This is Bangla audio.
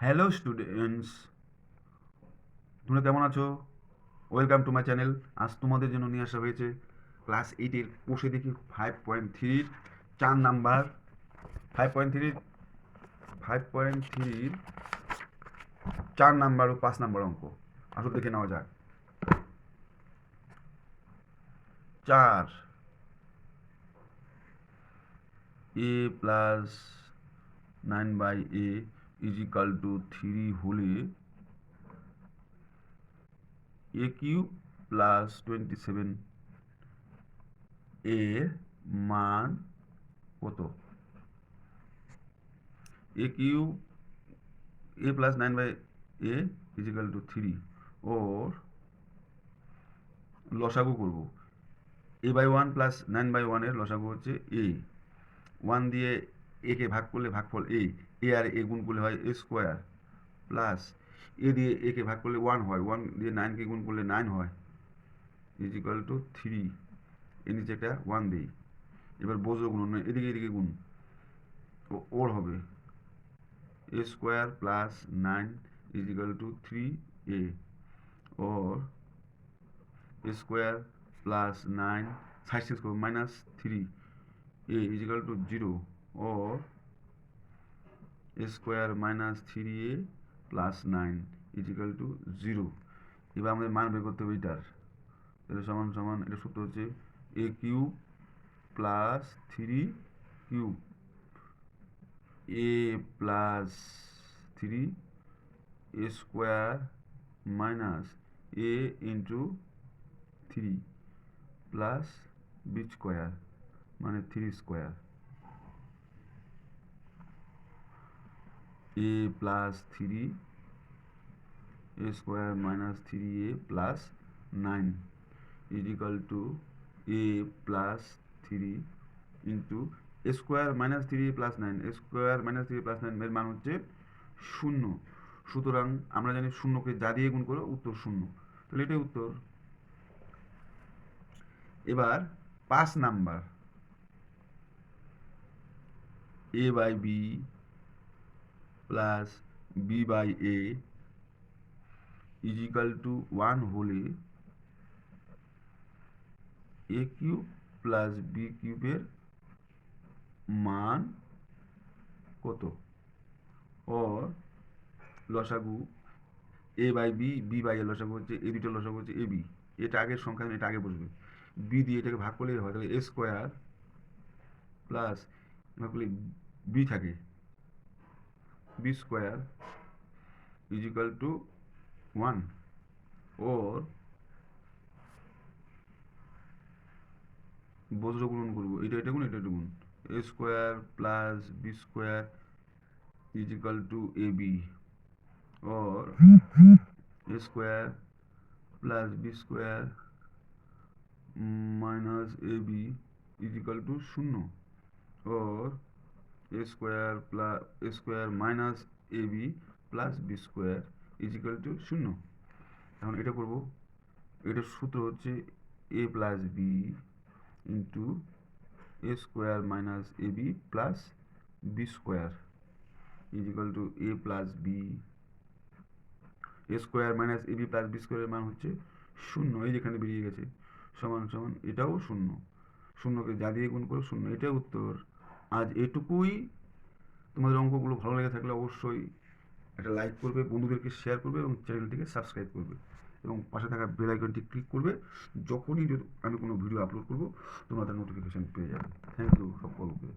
হ্যালো স্টুডেন্টস, তোমরা কেমন আছো? Welcome to my channel. আজ তোমাদের জন্য নিয়ে আসা হয়েছে ক্লাস 8-এর কোষে দেখি 5.3-র 4 নাম্বার 5.3-র 5.3-র 4 নাম্বার ও 5 নাম্বার অঙ্ক। আসলে দেখে নেওয়া যাক। 4 a plus 9/a is equal two 3 হলে a কিউব প্লাস 27 এর মান কত? a cube a plus 9/a is equal two 3 ওর লসাগু করব। a/1 প্লাস 9/1 এর লসাগু হচ্ছে a। 1 দিয়ে a কে ভাগ করলে ভাগফল a আর a গুণ করলে হয় a স্কোয়ার, প্লাস a দিয়ে a কে ভাগ করলে 1 হয়, 1 দিয়ে 9 কে গুণ করলে 9 হয়, ইজ ইকাল টু 3। এর নিচে একটা 1 দিই। এবার বজ্র গুণ, এদিকে এদিকে গুণ, ওর হবে a square plus 9 is equal to 3a, or a square plus 9 side change করবো minus 3a is equal to 0, or a square minus 3a plus 9 is equal to 0। এবার আমাদের মান বের করতে হবে এটার। তাহলে সমান সমান এটা সূত্র হচ্ছে a cube plus 3 cube a plus 3 a square minus a into 3 plus B square মানে 3 square, a plus 3 a square minus 3a plus 9 is equal to a plus 3 into a square minus 3a plus 9, a square minus 3a plus 9 এর মান হচ্ছে 0। সুতরাং আমরা জানি শূন্যকে যা দিয়ে গুণ করো উত্তর 0, তাহলে এটাই উত্তর। এবার 5 number a/b plus b/a is equal to 1 হলে a কিউব প্লাস বি কিউবের মান কত? ওর লসাগু a/b b/a লসাগু হচ্ছে এই দুটো লসাগু হচ্ছে ab, এটা আগের সংখ্যা, এটা আগে বসবে। b দিয়ে এটাকে ভাগ করলেই হয়, তাহলে a স্কোয়ার প্লাস ভাগ করলে b থাকে b square is equal to 1, ওর বজ্র গুণন করবো, এটা গুণ এটা গুণ, a square plus B square is equal to ab, और a square plus B square minus A B is equal to 0, और a square plus a square minus A B plus B square is equal to 0। এখন এটা করবো, এটার সূত্র হচ্ছে a plus B into a square minus A B plus B square is equal to a plus B A square minus AB plus B স্কোয়ারের মান হচ্ছে 0, এই যেখানে বেরিয়ে গেছে, সমান সমান এটাও 0, শূন্যকে যা দিয়ে গুণ করে 0, এটাই উত্তর। আজ এটুকুই। তোমাদের অঙ্কগুলো ভালো লেগে থাকলে অবশ্যই একটা লাইক করবে, বন্ধুদেরকে শেয়ার করবে এবং চ্যানেলটিকে সাবস্ক্রাইব করবে এবং পাশে থাকা বেল আইকনটি ক্লিক করবে। যখনই আমি কোনো ভিডিও আপলোড করবো তোমরা তার নোটিফিকেশান পেয়ে যাবে। থ্যাংক ইউ সকলকে।